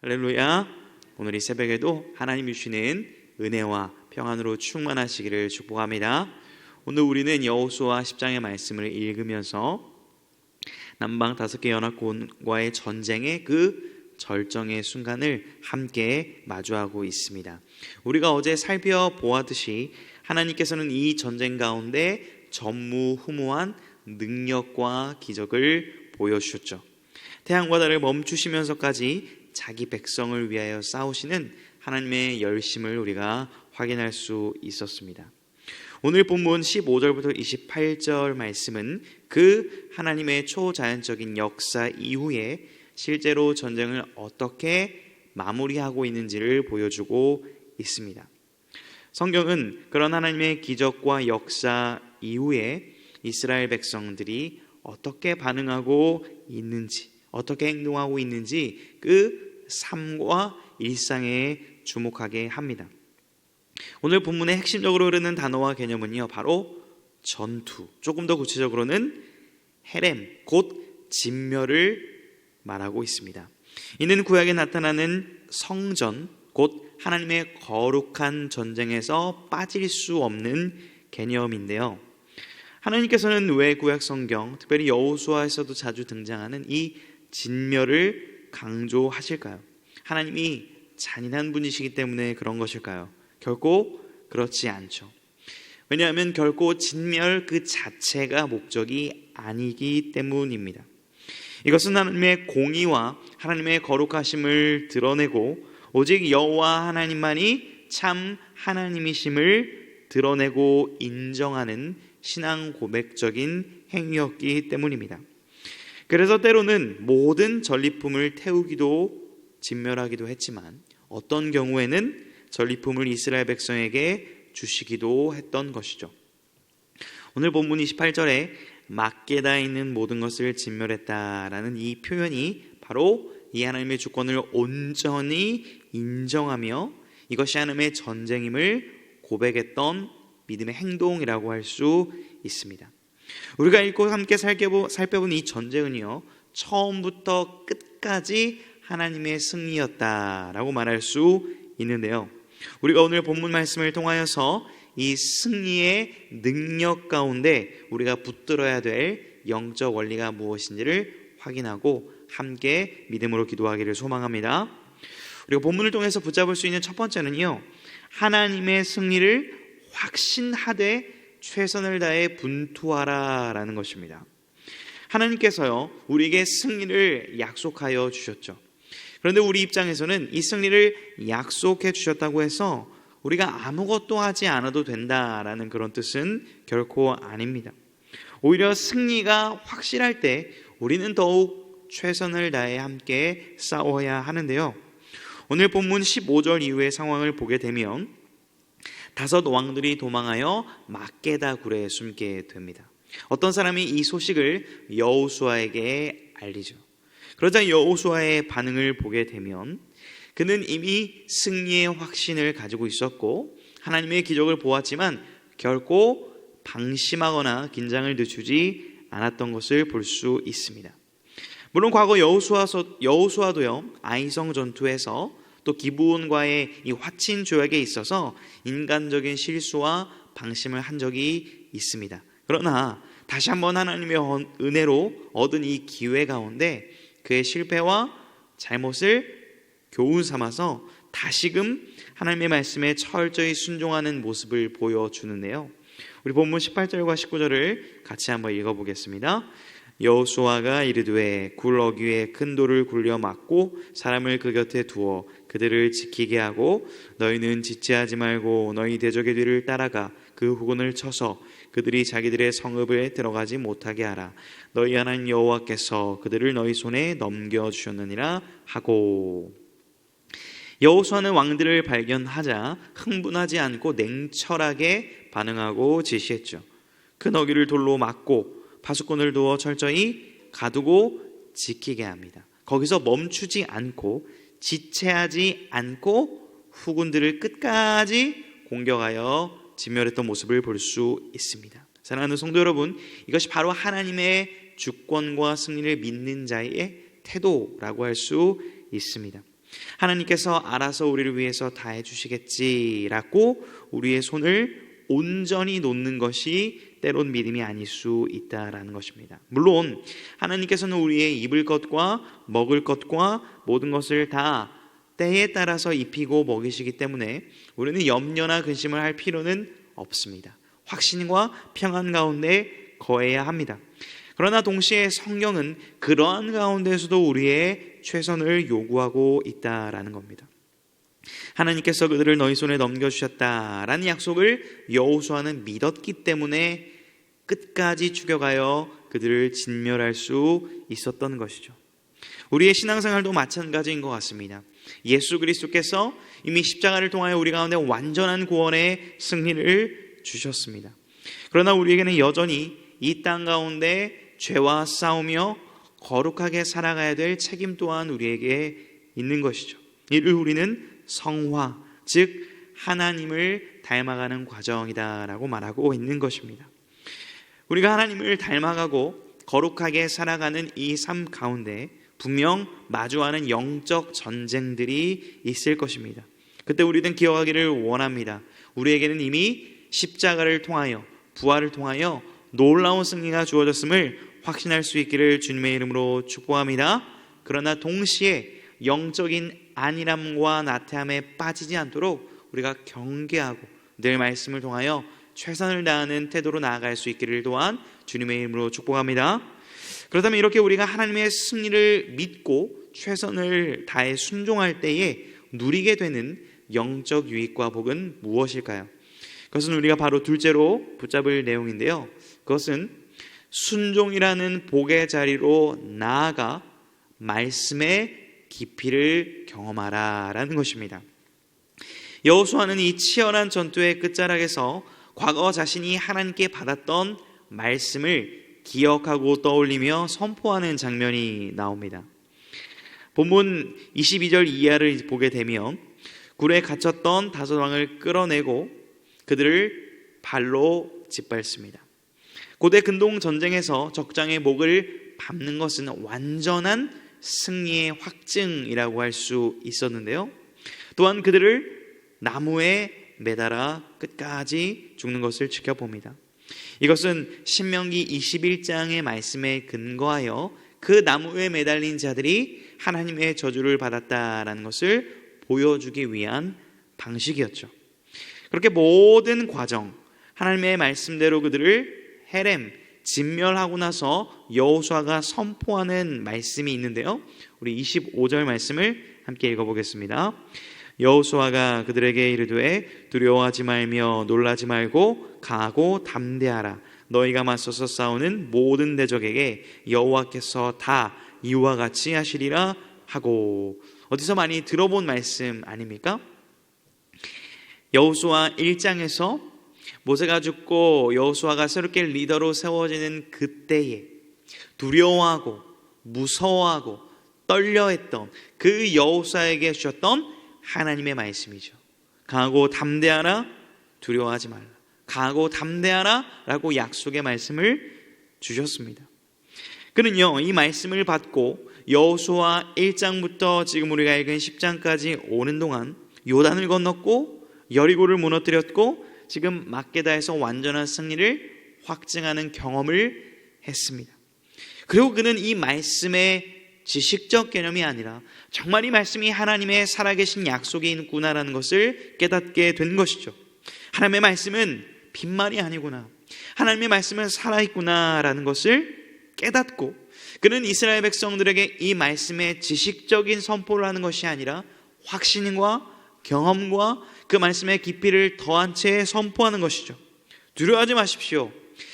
할렐루야. 오늘 이 새벽에도 하나님이 주시는 은혜와 평안으로 충만하시기를 축복합니다. 오늘 우리는 여호수아 10장의 말씀을 읽으면서 남방 5개 연합군과의 전쟁의 그 절정의 순간을 함께 마주하고 있습니다. 우리가 어제 살펴보았듯이 하나님께서는 이 전쟁 가운데 전무후무한 능력과 기적을 보여주셨죠. 태양과 달을 멈추시면서까지 자기 백성을 위하여 싸우시는 하나님의 열심을 우리가 확인할 수 있었습니다. 오늘 본문 15절부터 28절 말씀은 그 하나님의 초자연적인 역사 이후에 실제로 전쟁을 어떻게 마무리하고 있는지를 보여주고 있습니다. 성경은 그런 하나님의 기적과 역사 이후에 이스라엘 백성들이 어떻게 반응하고 있는지, 어떻게 행동하고 있는지 그 삶과 일상에 주목하게 합니다. 오늘 본문의 핵심적으로 흐르는 단어와 개념은요, 바로 전투, 조금 더 구체적으로는 헤렘, 곧 진멸을 말하고 있습니다. 이는 구약에 나타나는 성전, 곧 하나님의 거룩한 전쟁에서 빠질 수 없는 개념인데요. 하나님께서는 왜 구약 성경, 특별히 여호수아에서도 자주 등장하는 이 진멸을 강조하실까요? 하나님이 잔인한 분이시기 때문에 그런 것일까요? 결코 그렇지 않죠. 왜냐하면 결코 진멸 그 자체가 목적이 아니기 때문입니다. 이것은 하나님의 공의와 하나님의 거룩하심을 드러내고 오직 여호와 하나님만이 참 하나님이심을 드러내고 인정하는 신앙 고백적인 행위였기 때문입니다. 그래서 때로는 모든 전리품을 태우기도 진멸하기도 했지만 어떤 경우에는 전리품을 이스라엘 백성에게 주시기도 했던 것이죠. 오늘 본문 28절에 막게다 있는 모든 것을 진멸했다라는 이 표현이 바로 이 하나님의 주권을 온전히 인정하며 이것이 하나님의 전쟁임을 고백했던 믿음의 행동이라고 할 수 있습니다. 우리가 읽고 함께 살펴본 이 전쟁은요, 처음부터 끝까지 하나님의 승리였다라고 말할 수 있는데요. 우리가 오늘 본문 말씀을 통하여서 이 승리의 능력 가운데 우리가 붙들어야 될 영적 원리가 무엇인지를 확인하고 함께 믿음으로 기도하기를 소망합니다. 우리가 본문을 통해서 붙잡을 수 있는 첫 번째는요, 하나님의 승리를 확신하되 최선을 다해 분투하라 라는 것입니다. 하나님께서요, 우리에게 승리를 약속하여 주셨죠. 그런데 우리 입장에서는 이 승리를 약속해 주셨다고 해서 우리가 아무것도 하지 않아도 된다라는 그런 뜻은 결코 아닙니다. 오히려 승리가 확실할 때 우리는 더욱 최선을 다해 함께 싸워야 하는데요. 오늘 본문 15절 이후의 상황을 보게 되면 5 왕들이 도망하여 막게다 굴에 숨게 됩니다. 어떤 사람이 이 소식을 여호수아에게 알리죠. 그러자 여호수아의 반응을 보게 되면 그는 이미 승리의 확신을 가지고 있었고 하나님의 기적을 보았지만 결코 방심하거나 긴장을 늦추지 않았던 것을 볼 수 있습니다. 물론 과거 여호수아도요, 아이성 전투에서 또 기브온과의 이 화친 조약에 있어서 인간적인 실수와 방심을 한 적이 있습니다. 그러나 다시 한번 하나님의 은혜로 얻은 이 기회 가운데 그의 실패와 잘못을 교훈 삼아서 다시금 하나님의 말씀에 철저히 순종하는 모습을 보여주는데요. 우리 본문 18절과 19절을 같이 한번 읽어보겠습니다. 여호수아가 이르되 굴 어귀에 큰 돌을 굴려 막고 사람을 그 곁에 두어 그들을 지키게 하고 너희는 지체하지 말고 너희 대적의 뒤를 따라가 그 후군을 쳐서 그들이 자기들의 성읍에 들어가지 못하게 하라. 너희 하나님 여호와께서 그들을 너희 손에 넘겨주셨느니라 하고. 여호수아는 왕들을 발견하자 흥분하지 않고 냉철하게 반응하고 지시했죠. 그 너귀를 돌로 막고 파수꾼을 두어 철저히 가두고 지키게 합니다. 거기서 멈추지 않고 지체하지 않고 후군들을 끝까지 공격하여 진멸했던 모습을 볼 수 있습니다. 사랑하는 성도 여러분, 이것이 바로 하나님의 주권과 승리를 믿는 자의 태도라고 할 수 있습니다. 하나님께서 알아서 우리를 위해서 다 해주시겠지라고 우리의 손을 온전히 놓는 것이 때론 믿음이 아닐 수 있다라는 것입니다. 물론 하나님께서는 우리의 입을 것과 먹을 것과 모든 것을 다 때에 따라서 입히고 먹이시기 때문에 우리는 염려나 근심을 할 필요는 없습니다. 확신과 평안 가운데 거해야 합니다. 그러나 동시에 성경은 그러한 가운데서도 우리의 최선을 요구하고 있다라는 겁니다. 하나님께서 그들을 너희 손에 넘겨주셨다라는 약속을 여호수아는 믿었기 때문에 끝까지 추격하여 그들을 진멸할 수 있었던 것이죠. 우리의 신앙생활도 마찬가지인 것 같습니다. 예수 그리스도께서 이미 십자가를 통하여 우리 가운데 완전한 구원의 승리를 주셨습니다. 그러나 우리에게는 여전히 이 땅 가운데 죄와 싸우며 거룩하게 살아가야 될 책임 또한 우리에게 있는 것이죠. 이를 우리는 성화, 즉 하나님을 닮아가는 과정이다라고 말하고 있는 것입니다. 우리가 하나님을 닮아가고 거룩하게 살아가는 이 삶 가운데 분명 마주하는 영적 전쟁들이 있을 것입니다. 그때 우리는 기억하기를 원합니다. 우리에게는 이미 십자가를 통하여, 부활을 통하여 놀라운 승리가 주어졌음을 확신할 수 있기를 주님의 이름으로 축복합니다. 그러나 동시에 영적인 안일함과 나태함에 빠지지 않도록 우리가 경계하고 늘 말씀을 통하여 최선을 다하는 태도로 나아갈 수 있기를 또한 주님의 이름으로 축복합니다. 그렇다면 이렇게 우리가 하나님의 승리를 믿고 최선을 다해 순종할 때에 누리게 되는 영적 유익과 복은 무엇일까요? 그것은 우리가 바로 둘째로 붙잡을 내용인데요. 그것은 순종이라는 복의 자리로 나아가 말씀의 깊이를 경험하라 라는 것입니다. 여호수아는 이 치열한 전투의 끝자락에서 과거 자신이 하나님께 받았던 말씀을 기억하고 떠올리며 선포하는 장면이 나옵니다. 본문 22절 이하를 보게 되면 굴에 갇혔던 다섯 왕을 끌어내고 그들을 발로 짓밟습니다. 고대 근동 전쟁에서 적장의 목을 밟는 것은 완전한 승리의 확증이라고 할 수 있었는데요. 또한 그들을 나무에 매달아 끝까지 죽는 것을 지켜봅니다. 이것은 신명기 21장의 말씀에 근거하여 그 나무에 매달린 자들이 하나님의 저주를 받았다라는 것을 보여주기 위한 방식이었죠. 그렇게 모든 과정, 하나님의 말씀대로 그들을 헤렘, 진멸하고 나서 여호수아가 선포하는 말씀이 있는데요. 우리 25절 말씀을 함께 읽어보겠습니다. 여호수아가 그들에게 이르되 두려워하지 말며 놀라지 말고 강하고 담대하라. 너희가 맞서서 싸우는 모든 대적에게 여호와께서 다 이와 같이 하시리라 하고. 어디서 많이 들어본 말씀 아닙니까? 여호수아 1장에서 모세가 죽고 여호수아가 새롭게 리더로 세워지는 그때에 두려워하고 무서워하고 떨려했던 그 여호수아에게 주셨던 하나님의 말씀이죠. 강하고 담대하라, 두려워하지 말라. 강하고 담대하라 라고 약속의 말씀을 주셨습니다. 그는요, 이 말씀을 받고 여호수아 1장부터 지금 우리가 읽은 10장까지 오는 동안 요단을 건넜고 여리고를 무너뜨렸고 지금 막게다에서 완전한 승리를 확증하는 경험을 했습니다. 그리고 그는 이 말씀의 지식적 개념이 아니라 정말 이 말씀이 하나님의 살아계신 약속이 있구나라는 것을 깨닫게 된 것이죠. 하나님의 말씀은 빈말이 아니구나, 하나님의 말씀은 살아있구나라는 것을 깨닫고 그는 이스라엘 백성들에게 이 말씀의 지식적인 선포를 하는 것이 아니라 확신과 경험과 그 말씀의 깊이를 더한 채 선포하는 것이죠. 두려워하지 마십시오.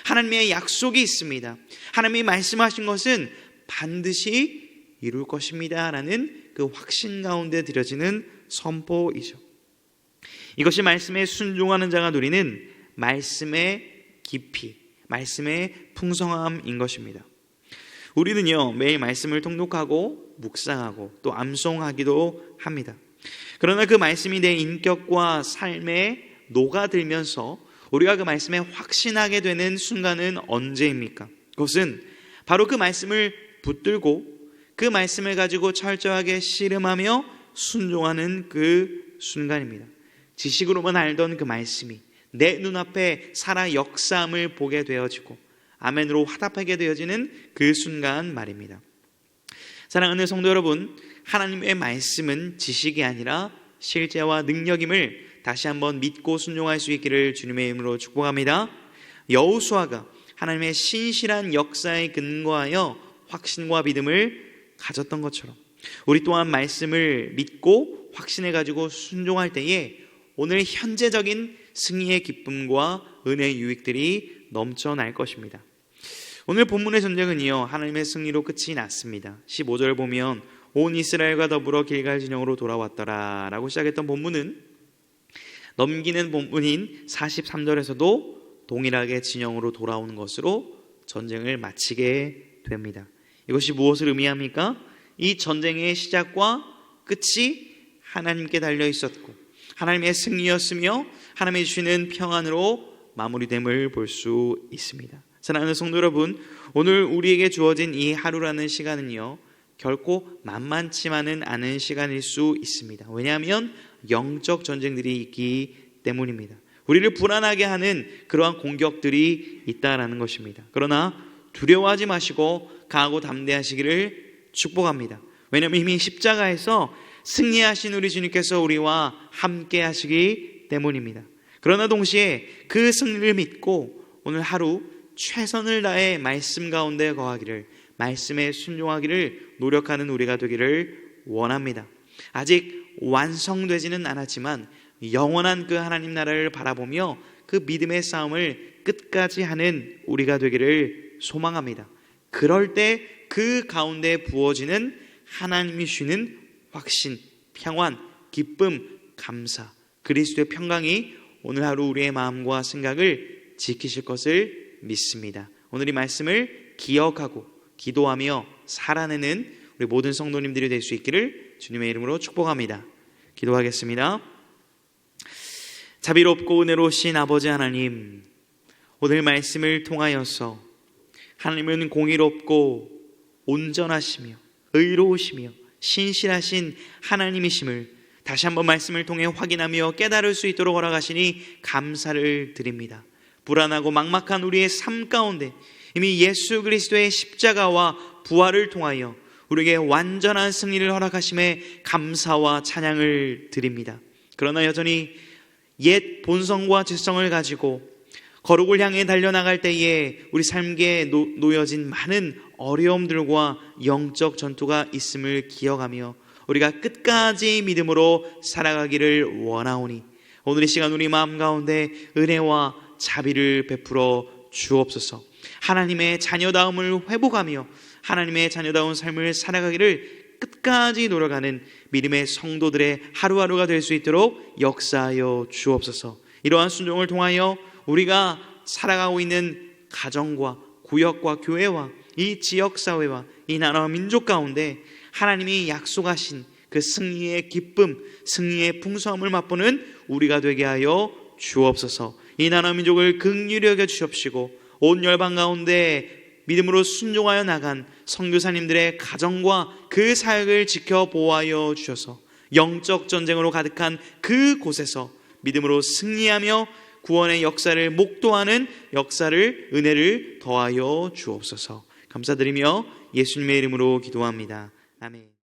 하나님의 약속이 있습니다. 하나님이 말씀하신 것은 반드시 이룰 것입니다 라는 그 확신 가운데 드려지는 선포이죠. 이것이 말씀에 순종하는 자가 누리는 말씀의 깊이, 말씀의 풍성함인 것입니다. 우리는요, 매일 말씀을 통독하고 묵상하고 또 암송하기도 합니다. 그러나 그 말씀이 내 인격과 삶에 녹아들면서 우리가 그 말씀에 확신하게 되는 순간은 언제입니까? 그것은 바로 그 말씀을 붙들고 그 말씀을 가지고 철저하게 씨름하며 순종하는 그 순간입니다. 지식으로만 알던 그 말씀이 내 눈앞에 살아 역사함을 보게 되어지고 아멘으로 화답하게 되어지는 그 순간 말입니다. 사랑하는 성도 여러분, 하나님의 말씀은 지식이 아니라 실제와 능력임을 다시 한번 믿고 순종할 수 있기를 주님의 이름으로 축복합니다. 여호수아가 하나님의 신실한 역사에 근거하여 확신과 믿음을 가졌던 것처럼 우리 또한 말씀을 믿고 확신해 가지고 순종할 때에 오늘 현재적인 승리의 기쁨과 은혜의 유익들이 넘쳐날 것입니다. 오늘 본문의 전쟁은요, 하나님의 승리로 끝이 났습니다. 15절 보면 온 이스라엘과 더불어 길갈 진영으로 돌아왔더라 라고 시작했던 본문은 넘기는 본문인 43절에서도 동일하게 진영으로 돌아오는 것으로 전쟁을 마치게 됩니다. 이것이 무엇을 의미합니까? 이 전쟁의 시작과 끝이 하나님께 달려 있었고 하나님의 승리였으며 하나님이 주시는 평안으로 마무리됨을 볼 수 있습니다. 사랑하는 성도 여러분, 오늘 우리에게 주어진 이 하루라는 시간은요, 결코 만만치만은 않은 시간일 수 있습니다. 왜냐하면 영적 전쟁들이 있기 때문입니다. 우리를 불안하게 하는 그러한 공격들이 있다라는 것입니다. 그러나 두려워하지 마시고 강하고 담대하시기를 축복합니다. 왜냐하면 이미 십자가에서 승리하신 우리 주님께서 우리와 함께 하시기 때문입니다. 그러나 동시에 그 승리를 믿고 오늘 하루 최선을 다해 말씀 가운데 거하기를, 말씀에 순종하기를 노력하는 우리가 되기를 원합니다. 아직 완성되지는 않았지만 영원한 그 하나님 나라를 바라보며 그 믿음의 싸움을 끝까지 하는 우리가 되기를 소망합니다. 그럴 때 그 가운데 부어지는 하나님이 주시는 확신, 평안, 기쁨, 감사, 그리스도의 평강이 오늘 하루 우리의 마음과 생각을 지키실 것을 믿습니다. 오늘 이 말씀을 기억하고 기도하며 살아내는 우리 모든 성도님들이 될 수 있기를 주님의 이름으로 축복합니다. 기도하겠습니다. 자비롭고 은혜로우신 아버지 하나님, 오늘 말씀을 통하여서 하나님은 공의롭고 온전하시며 의로우시며 신실하신 하나님이심을 다시 한번 말씀을 통해 확인하며 깨달을 수 있도록 허락하시니 감사를 드립니다. 불안하고 막막한 우리의 삶 가운데 이미 예수 그리스도의 십자가와 부활을 통하여 우리에게 완전한 승리를 허락하심에 감사와 찬양을 드립니다. 그러나 여전히 옛 본성과 죄성을 가지고 거룩을 향해 달려나갈 때에 우리 삶에 놓여진 많은 어려움들과 영적 전투가 있음을 기억하며 우리가 끝까지 믿음으로 살아가기를 원하오니 오늘 이 시간 우리 마음 가운데 은혜와 자비를 베풀어 주옵소서. 하나님의 자녀다움을 회복하며 하나님의 자녀다운 삶을 살아가기를 끝까지 노력하는 믿음의 성도들의 하루하루가 될 수 있도록 역사하여 주옵소서. 이러한 순종을 통하여 우리가 살아가고 있는 가정과 구역과 교회와 이 지역사회와 이 나라와 민족 가운데 하나님이 약속하신 그 승리의 기쁨, 승리의 풍성함을 맛보는 우리가 되게 하여 주옵소서. 이 나라 민족을 긍휼히 여겨 주옵시고 온 열방 가운데 믿음으로 순종하여 나간 선교사님들의 가정과 그 사역을 지켜 보호하여 주셔서 영적 전쟁으로 가득한 그 곳에서 믿음으로 승리하며 구원의 역사를 목도하는 역사를, 은혜를 더하여 주옵소서. 감사드리며 예수님의 이름으로 기도합니다. 아멘.